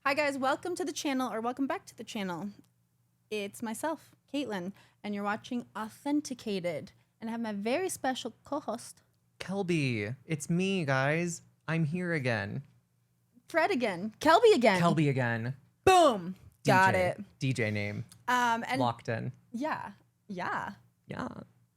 Hi guys, welcome to the channel, or welcome back to the channel. It's myself, Caitlin, and you're watching Authenticated. And I have my very special co-host, Kelby. It's me, guys. I'm here again. Fred again. Kelby again. Kelby again. Boom. Got DJ. it. DJ name. And Locked in. Yeah. Yeah.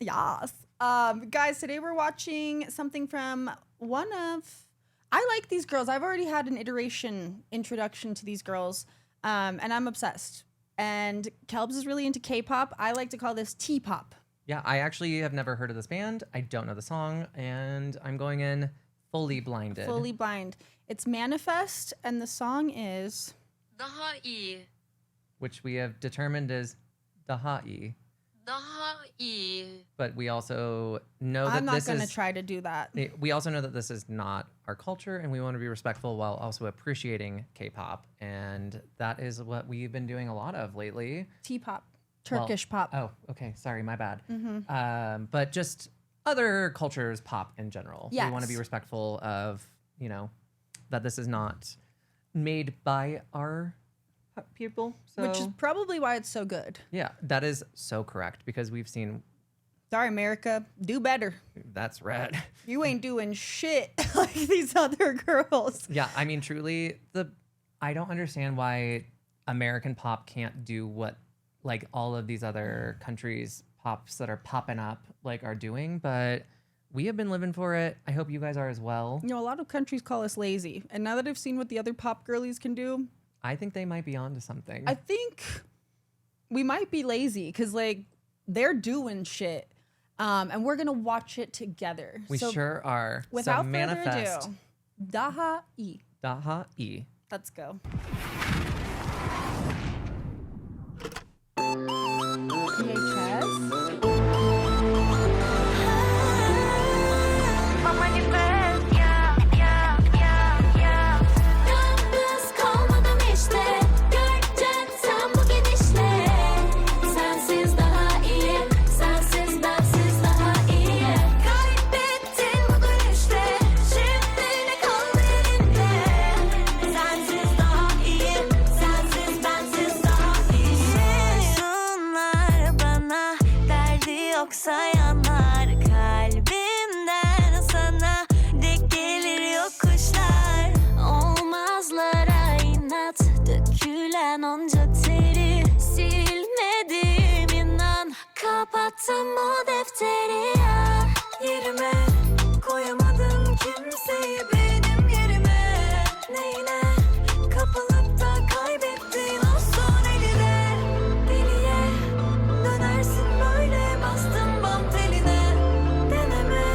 Guys, today we're watching something from one of... I like these girls. I've already had an introduction to these girls, and I'm obsessed. And Kelbs is really into K-pop. I like to call this T-pop. Yeah, I actually have never heard of this band. I don't know the song, and I'm going in fully blinded. Fully blind. It's Manifest, and the song is... Daha iyi. Which we have determined is Daha İyi. Daha iyi. But we also know that I'm not this going to is... try to do that. We also know that this is not our culture, and we want to be respectful while also appreciating K-pop. And that is what we've been doing a lot of lately. T-pop. Turkish pop. Oh, okay. Sorry, my bad. Mm-hmm. But just other cultures pop in general. Yes. We want to be respectful of, that this is not made by our people. So, Which is probably why it's so good. yeah, that is so correct because we've seen Sorry, America. Do better. that's red. You ain't doing shit like these other girls. Yeah, I mean, truly, I don't understand why American pop can't do what like all of these other countries pops that are popping up like are doing, but we have been living for it. I hope you guys are as well. You know, a lot of countries call us lazy. And now that I've seen what the other pop girlies can do, I think they might be onto something. I think we might be lazy because, like, they're doing shit. And we're going to watch it together. We sure are. Without so further manifest. ado, Daha İyi. Daha İyi. Let's go. VHS. Yalnız kalmadım işte. Göreceksin sen bu gidişle. Sensiz daha iyi. Sensiz bensiz daha iyi. Kaybettin bu dönüşte. Şimdi ne kaldı elinde? Sensiz daha iyi. Sensiz bensiz daha iyi. Sunlar bana derdi yoksa yanar kalbimden sana. Dik gelir yokuşlar. Olmazlara inat. Dökülen onca teri silmedim inan. Kapattım o defteri ya. Yerime koyamadım kimseyi benim yerime. Neyine kapılıp da kaybettin o son eline. Deliye dönersin böyle bastın bam teline. Deneme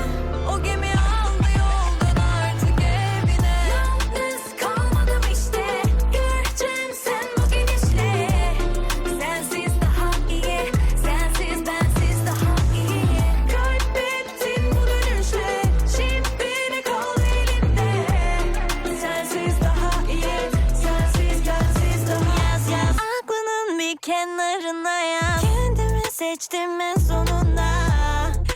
o gemi aldı yoldan artık evine. Yalnız kalmadım işte. Göreceksin sen bu gidişle. Sensiz daha iyi. Sensiz bensiz daha iyi. Kaybettin bu dönüşle. Şimdi ne kaldı elinde? Sensiz daha iyi. Sensiz bensiz daha iyi. Aklının bir kenarına yaz. Kendimi seçtim en sonunda.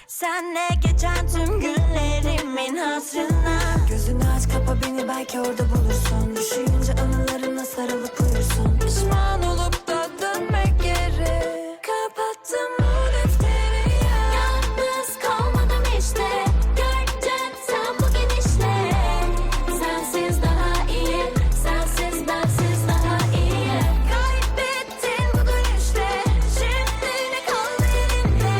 Senle geçen tüm günlerimin hatırına. Gözünü aç kapa beni belki orada bulursun. Düşününce anılarına sarılıp uyursun. Pişman olup da dönmek geri. Kapattım o defteri ya. Yalnız kalmadım işte. Göreceksin sen bu gidişle. Sensiz daha iyi. Sensiz bensiz daha iyi. Kaybettin bu dönüşte. Şimdi ne kaldı elinde?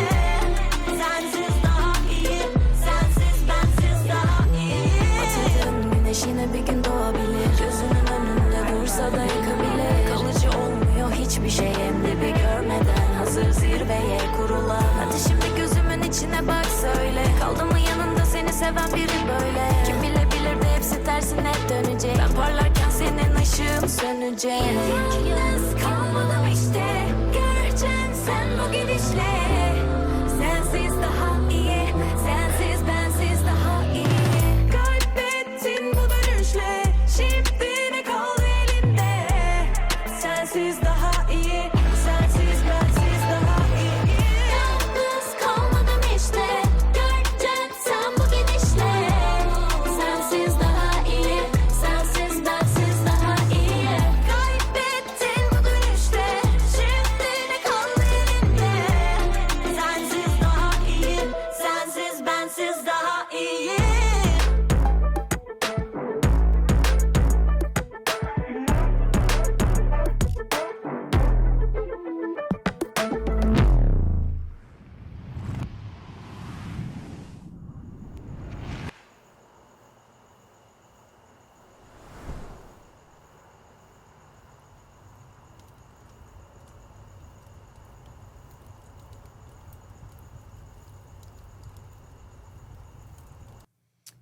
Sensiz daha iyi. Sensiz bensiz daha iyi. Batırdığın güneş yine bir gün doğabilir. Gözünün önünde dursa da yakabilir. Kalıcı olmuyor hiçbir şey hem de bir görmeden. Hazır zirveye kurulan. Hadi şimdi gözümün içine bak söyle. Kaldı mı yanında seni seven biri böyle? Kim bilebilirdi hepsi tersine dönecek. Ben parlarken senin ışığın sönecek. Yalnız kalmadım işte. Göreceksin sen bu gidişle. Sensiz daha iyi. Sensiz bensiz daha iyi. Kaybettin bu dönüşle. Şimdi ne kaldı elinde? Sensiz daha iyi. Sensiz bensiz daha iyi. Yalnız kalmadım işte. Göreceksin sen bu gidişle. Sensiz daha iyi. Sensiz bensiz daha iyi.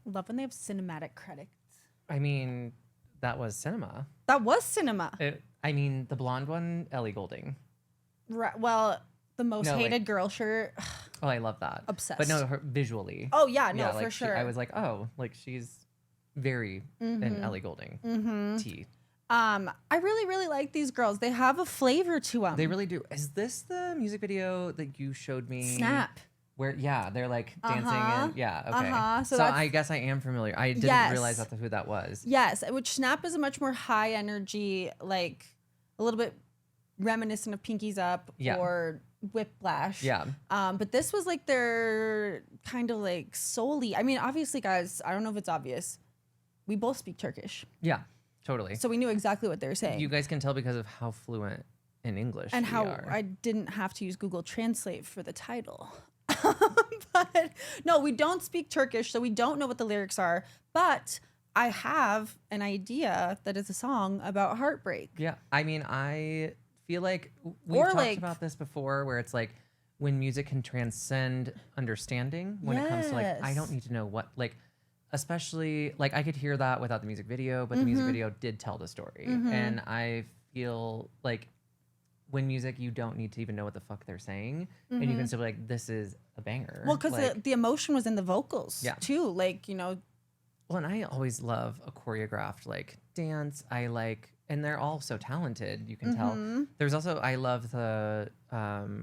Love when they have cinematic credits. I mean, that was cinema. That was cinema. I mean, the blonde one, Ellie Goulding. Right, well, the most No, like- hated girl shirt. Oh, I love that. Obsessed. But no, her visually. Oh yeah, no, yeah, for like sure. I was like, oh, like she's very an Ellie Goulding tea. I really, really like these girls. They have a flavor to them. They really do. Is this the music video that you showed me? Snap. Where they're like dancing and yeah, okay. So So that's- I guess I am familiar. I didn't Yes. realize that's who that was. Yes, which Snap is a much more high energy, like a little bit reminiscent of Pinkies Up Yeah. or Whiplash. Yeah. But this was like their kind of like solely. I mean, obviously, guys, I don't know if it's obvious. We both speak Turkish, Yeah, totally. so we knew exactly what they were saying. You guys can tell because of how fluent in English and we how are. I didn't have to use Google Translate for the title. But no, we don't speak Turkish, so we don't know what the lyrics are. But I have an idea that it's a song about heartbreak. Yeah, I mean, I feel like we've Or, talked like- about this before, where it's like when music can transcend understanding. When it comes to like, I don't Yes. need to know what, like, especially like I could hear that without the music video, but the music Mm-hmm. video did tell the story, and I feel like when music, you don't need to even know what the fuck they're saying, and you can still be like, this is a banger. Well, because like, the emotion was in the vocals Yeah. too. Like, you know, well, and I always love a choreographed like dance. I like, and they're all so talented. You can tell. There's also, I love the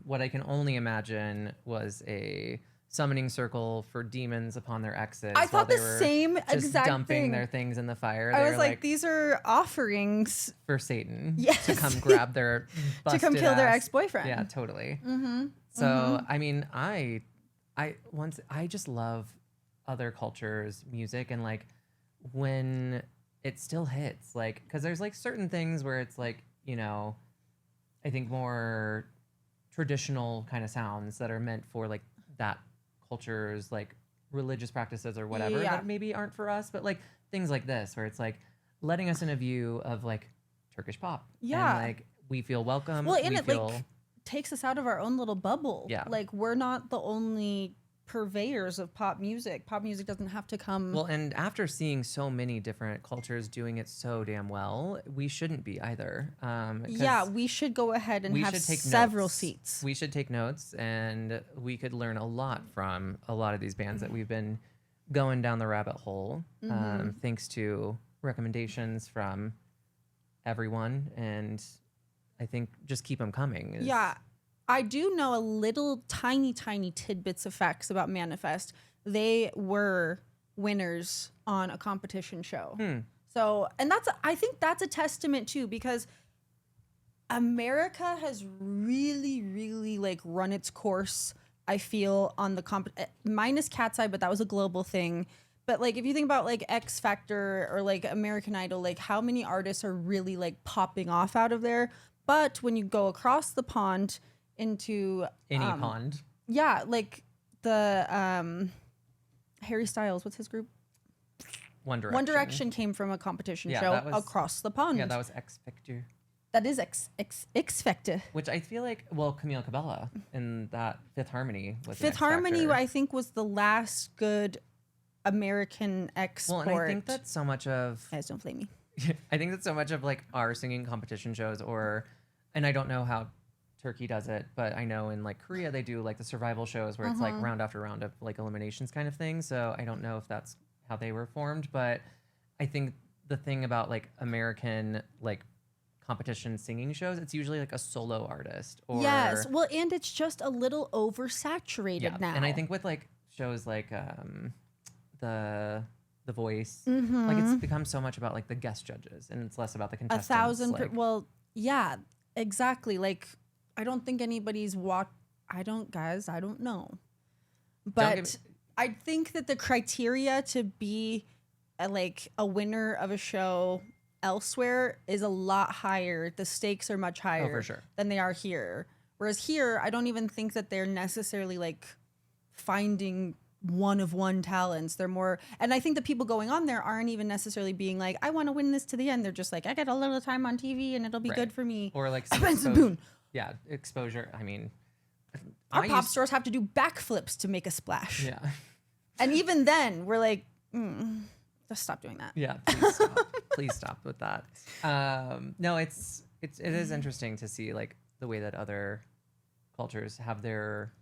what I can only imagine was a summoning circle for demons upon their exes. I while thought they the were same just exact dumping thing. their things in the fire. I They was were like, these are offerings for Satan to Yes. come grab their to come busted kill their ass- ex-boyfriend. Yeah, totally. So I mean, I just love other cultures' music, and like when it still hits, like because there's like certain things where it's like, you know, I think more traditional kind of sounds that are meant for like that culture's like religious practices or whatever Yeah. that maybe aren't for us, but like things like this where it's like letting us in a view of like Turkish pop. Yeah. And like we feel welcome. Well, and we it feel, like takes us out of our own little bubble. Yeah. Like we're not the only purveyors of pop music. Pop music doesn't have to come. well, and after seeing so many different cultures doing it so damn well, we shouldn't be either. 'Cause yeah, we should go ahead and we have should take several notes. seats. We should take notes, and we could learn a lot from a lot of these bands that we've been going down the rabbit hole, thanks to recommendations from everyone. And I think just keep them coming. Yeah. I do know a little tiny tidbits of facts about Manifest. They were winners on a competition show. So, and I think that's a testament too, because America has really like run its course, I feel, on the minus Cat's Eye, but that was a global thing. But like if you think about like X Factor or like American Idol, like how many artists are really like popping off out of there? But when you go across the pond into Any pond. yeah, like the Harry Styles, what's his group? One Direction. One Direction came from a competition Yeah, show that was- across the pond. Yeah, that was X Factor. That is X Factor. Which I feel like, well, Camille Cabella in that Fifth Harmony was an Fifth X Harmony, Factor. I think, was the last good American Well, export. and I think that's so much of Guys, don't flame me. I think that's so much of like our singing competition shows, and I don't know how Turkey does it, but I know in like Korea they do like the survival shows where it's like round after round of like eliminations kind of thing. So I don't know if that's how they were formed, but I think the thing about like American like competition singing shows, it's usually like a solo artist or Yes, well, and it's just a little oversaturated now. And I think with like shows like the Voice, like it's become so much about like the guest judges, and it's less about the contestants. 1,000. like, Well, yeah, exactly. Like, I don't think anybody's guys. I don't know, Don't but I think that the criteria to be like a winner of a show elsewhere is a lot higher. The stakes are much higher sure. than they are here. Whereas here, I don't even think that they're necessarily like finding one of one talents. They're more, and I think the people going on there aren't even necessarily being like, I want to win this to the end. They're just like, I get a little time on TV and it'll be Right. good for me. or like some Benson Boone. Yeah, exposure. I mean, Our I pop used- stars have to do backflips to make a splash. Yeah, And even then, we're like, Just stop doing that. Yeah, please stop. Please stop with that. No, it is interesting to see like the way that other cultures have their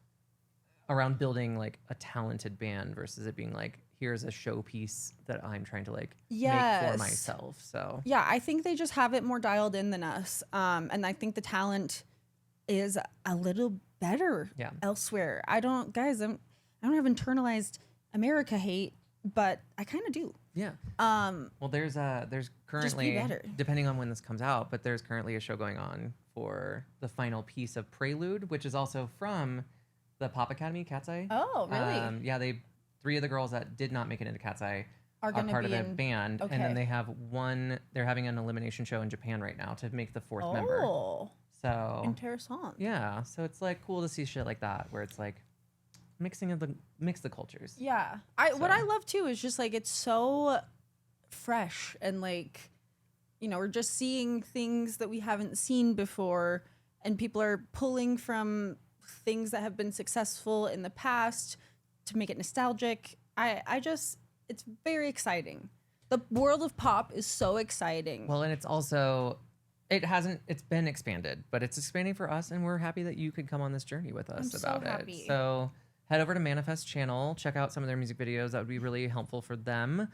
around building like a talented band versus it being like here's a showpiece that I'm trying to like make Yes. for myself. So Yeah, I think they just have it more dialed in than us. And I think the talent is a little better Yeah. elsewhere. I don't have internalized America hate, but I kind of do. yeah. Well, there's be currently better. depending on when this comes out, but there's currently a show going on for the final piece of Prelude, which is also from the Pop Academy Cat's Eye. Oh, really? Yeah, 3 of the girls that did not make it into Cat's Eye Are are gonna part be of a in- band, and okay. then they have they're having an elimination show in Japan right now to make the 4th member. Oh, So interessant. yeah, so it's like cool to see shit like that where it's like mix the cultures. Yeah. What So- I love too is just like it's so fresh and like, you know, we're just seeing things that we haven't seen before and people are pulling from things that have been successful in the past to make it nostalgic. It's very exciting. The world of pop is so exciting. Well, and it's also it's been expanded, but it's expanding for us, and we're happy that you could come on this journey with us I'm so about happy. it. So head over to Manifest channel, check out some of their music videos. That would be really helpful for them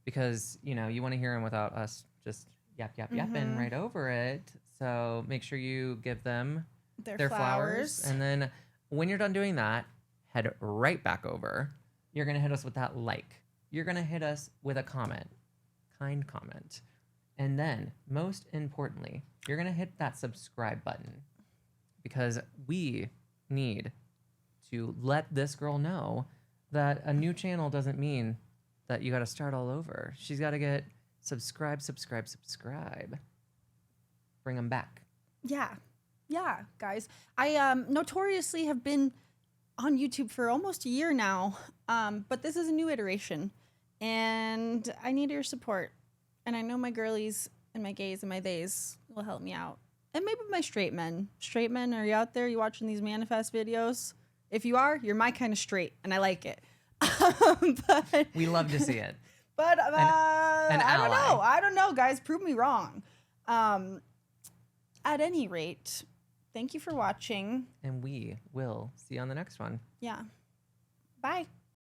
because you want to hear them without us just yapping right over it. So make sure you give them Their flowers. and then when you're done doing that, head right back over. You're gonna hit us with that like. You're gonna hit us with a comment, kind comment. And then, most importantly, you're going to hit that subscribe button because we need to let this girl know that a new channel doesn't mean that you got to start all over. She's got to get subscribe. Bring them back. Yeah, guys. I notoriously have been on YouTube for almost a year now, but this is a new iteration, and I need your support. And I know my girlies and my gays and my theys will help me out, and maybe my straight men. Straight men, are you out there? You watching these Manifest videos? If you are, you're my kind of straight, and I like it. But We love to see it. But an I don't know, guys. Prove me wrong. At any rate, thank you for watching. And we will see you on the next one. Yeah. Bye.